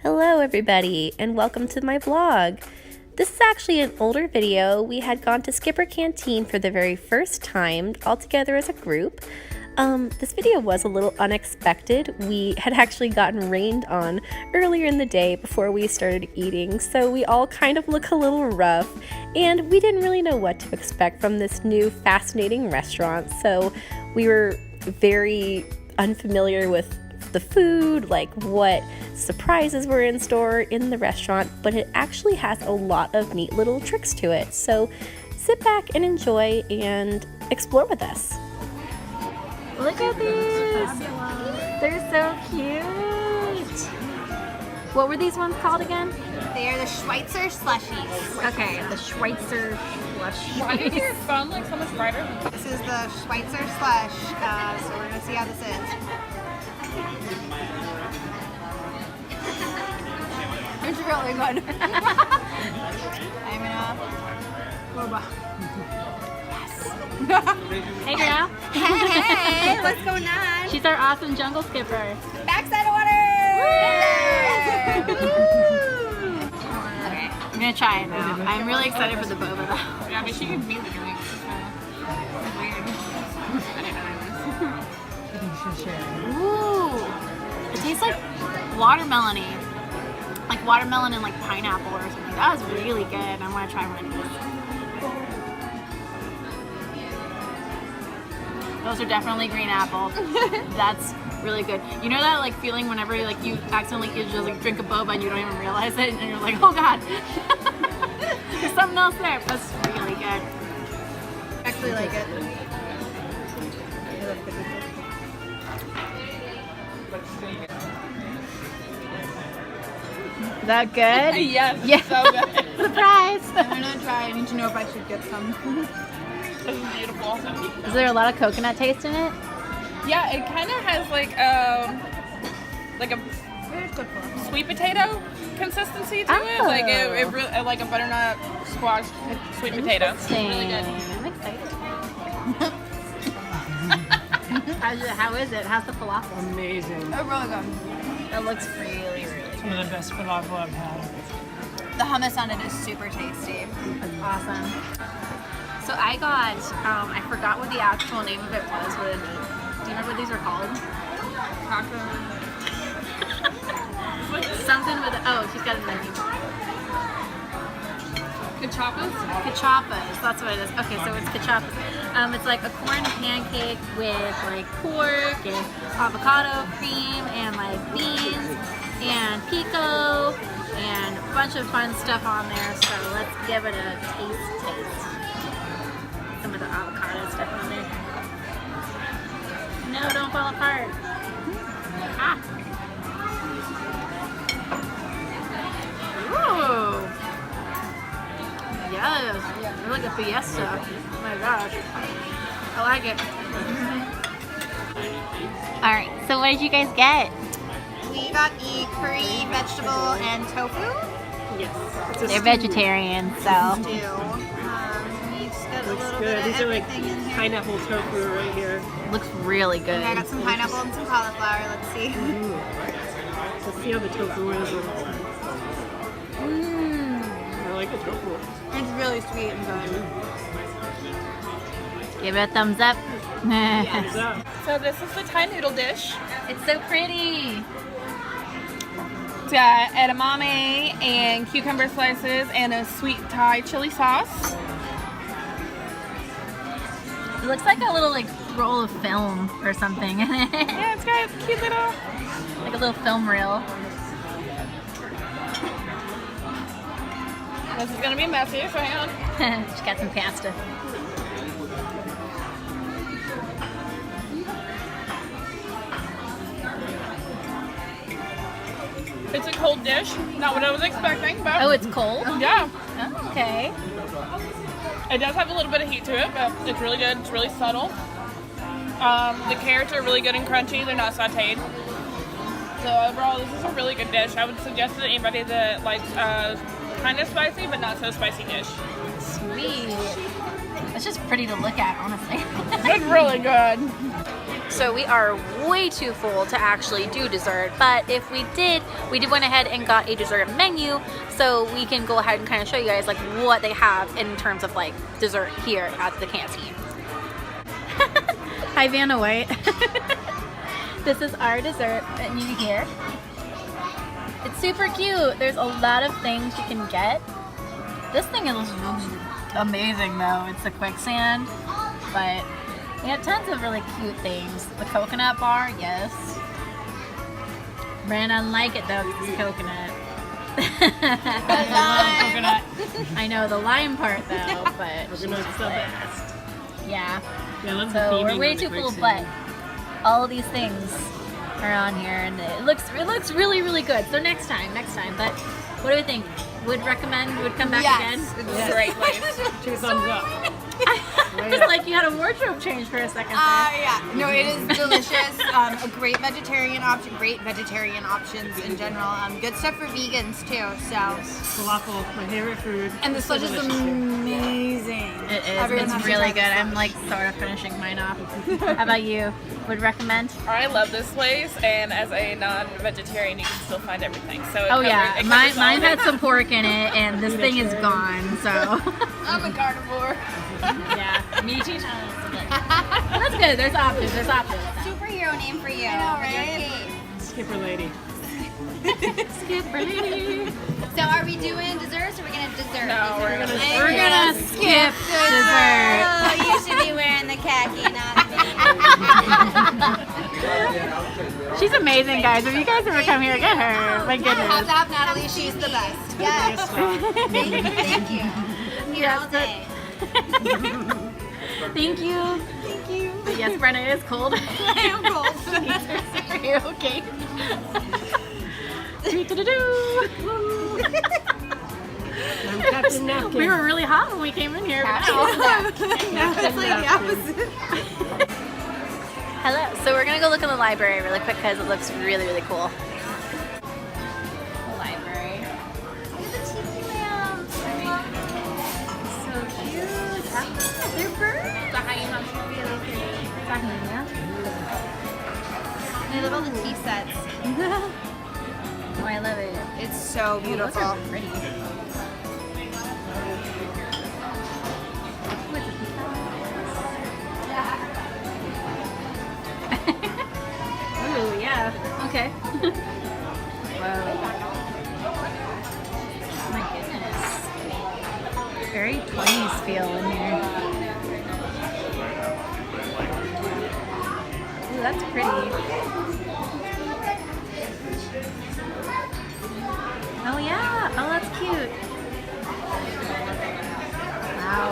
Hello everybody and welcome to my vlog. This is actually an older video. We had gone to Skipper Canteen for the very first time all together as a group. This video was a little unexpected. We had actually gotten rained on earlier in the day before we started eating, so we all kind of look a little rough and we didn't really know what to expect from this new fascinating restaurant, so we were very unfamiliar with the food, like what surprises were in store in the restaurant, but it actually has a lot of neat little tricks to it. So sit back and enjoy and explore with us. Look at these! They're so cute! What were these ones called again? They are the Schweitzer slushies. Okay, the Schweitzer slushies. Why is your phone like so much brighter? This is the Schweitzer slush, so we're gonna see how this is. It's really good. I'm gonna. Yes. Hey girl! Hey, what's going on? She's our awesome jungle skipper. Backside of water! Okay, I'm gonna try it now. I'm really excited for the boba though. Yeah, but she can be the drink. Weird. I didn't know this. Ooh! It tastes like watermelon-y. Like watermelon and like pineapple or something. That was really good. I want to try one of these. Those are definitely green apple. That's really good. You know that like feeling whenever like you accidentally just like drink a boba and you don't even realize it and you're like, oh god. There's something else there. That's really good. I actually like it. Is that good? Yes, Yeah. so good. Surprise! I'm gonna try. I need to know if I should get some. This is beautiful. Is there a lot of coconut taste in it? Yeah, it kind of has like a sweet potato consistency to it. Like it really like a butternut squash sweet potato. Really good. I'm excited. How is it? How's the falafel? Amazing. Oh, really good. It looks really, really good. Some of the best falafel I've had. The hummus on it is super tasty. That's awesome. So I got, I forgot what the actual name of it was. Do you remember what these are called? Something with, oh, she's got a menu. Cachapas? Cachapas, that's what it is. Okay, so it's cachapas. It's like a corn pancake with like pork and avocado cream and like beans and pico and a bunch of fun stuff on there. So let's give it a taste. Some of the avocado stuff on there. No, don't fall apart. Ah. Ooh. Yes, they're like a fiesta. Oh my gosh. I like it. Alright, so what did you guys get? We got the curry, vegetable, and tofu. Yes. They're vegetarian, so. Stew. We just got a Looks little good. bit of These are like everything in here. pineapple tofu right here. Looks really good. And I got some pineapple and some cauliflower. Let's see. Let's see how the tofu is. I like the tofu. It's really sweet and good. Give it a thumbs up. Thumbs up. So this is the Thai noodle dish. It's so pretty. It's got edamame and cucumber slices and a sweet Thai chili sauce. It looks like a little like roll of film or something. Yeah, it's got a cute little. Like a little film reel. This is gonna be messy, so hang on. She's got some pasta. It's a cold dish. Not what I was expecting, but Oh, it's cold? yeah. Oh, okay. It does have a little bit of heat to it, but it's really good. It's really subtle. The carrots are really good and crunchy. They're not sauteed. So overall, this is a really good dish. I would suggest it to anybody that likes kind of spicy, but not so spicy dish. Sweet. It's just pretty to look at, honestly. It's really good. So we are way too full to actually do dessert, but if we did went ahead and got a dessert menu, so we can go ahead and kind of show you guys like what they have in terms of like dessert here at the Canteen. Hi Vanna White. This is our dessert menu here. It's super cute. There's a lot of things you can get. This thing looks amazing though. It's the quicksand, but we have tons of really cute things. The coconut bar, yes. Brand doesn't like it though because it's coconut. Coconut. I know the lime part though, but Coconut's the best. yeah. Yeah, I love the So we're theming way on the too full, quicksand. but all of these things are on here, and it looks really good. So next time. But what do we think? Would recommend? Would come back again? It's It's a great place. 2 thumbs up. Just like you had a wardrobe change for a second there. Yeah, no, it is delicious. A great vegetarian option, great vegetarian options in general. Good stuff for vegans too. So, Falafel, my favorite food. and the slush is delicious. amazing. It is. Everyone has It's to really try good. this I'm like sort of finishing mine off. How about you? Would recommend? I love this place, and as a non-vegetarian, you can still find everything. So it Oh covers- yeah, it mine covers all of had it. some pork in it, and this thing is gone. So I'm a carnivore. yeah, me too. That's good. There's options. There's options. Superhero name for you. I know, right? Skipper lady. Skipper lady. So, are we doing desserts or are we gonna dessert? No, we're gonna. We're gonna skip dessert. Oh, you should be wearing the khaki, not me. She's amazing, guys. If you guys ever come here, get her. My I have to goodness. have Natalie. She's the best. Yes. Thank you. Here all day. Thank you. Thank you. But yes, Brenna is cold. I am cold. Are you okay? Do-do-do-do. I'm Captain Napkin. We were really hot when we came in here. But That's like the opposite. Hello. So we're gonna go look in the library really quick because it looks really cool. The library. Look at the tiki lamps. So cute. They're birds. I love all the tea sets. Oh, I love it. It's so Those beautiful. are pretty. Ooh, yeah. Okay. Whoa. My goodness. Very 20s feel in here. Ooh, that's pretty. Oh yeah. Oh, that's cute. Wow.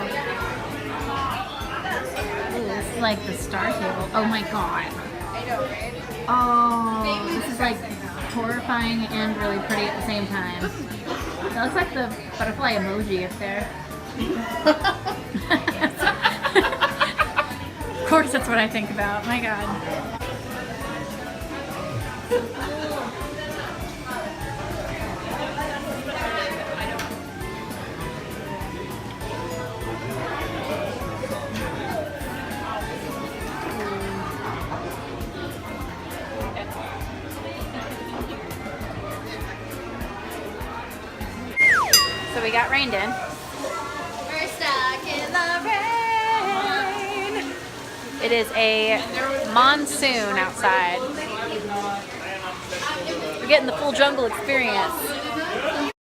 Ooh, this is like the star table. Oh my god. Oh, this is like horrifying and really pretty at the same time. That looks like the butterfly emoji up there. Of course, that's what I think about. My god. So we got rained in. We're stuck in the rain. It is a monsoon outside. We're getting the full jungle experience.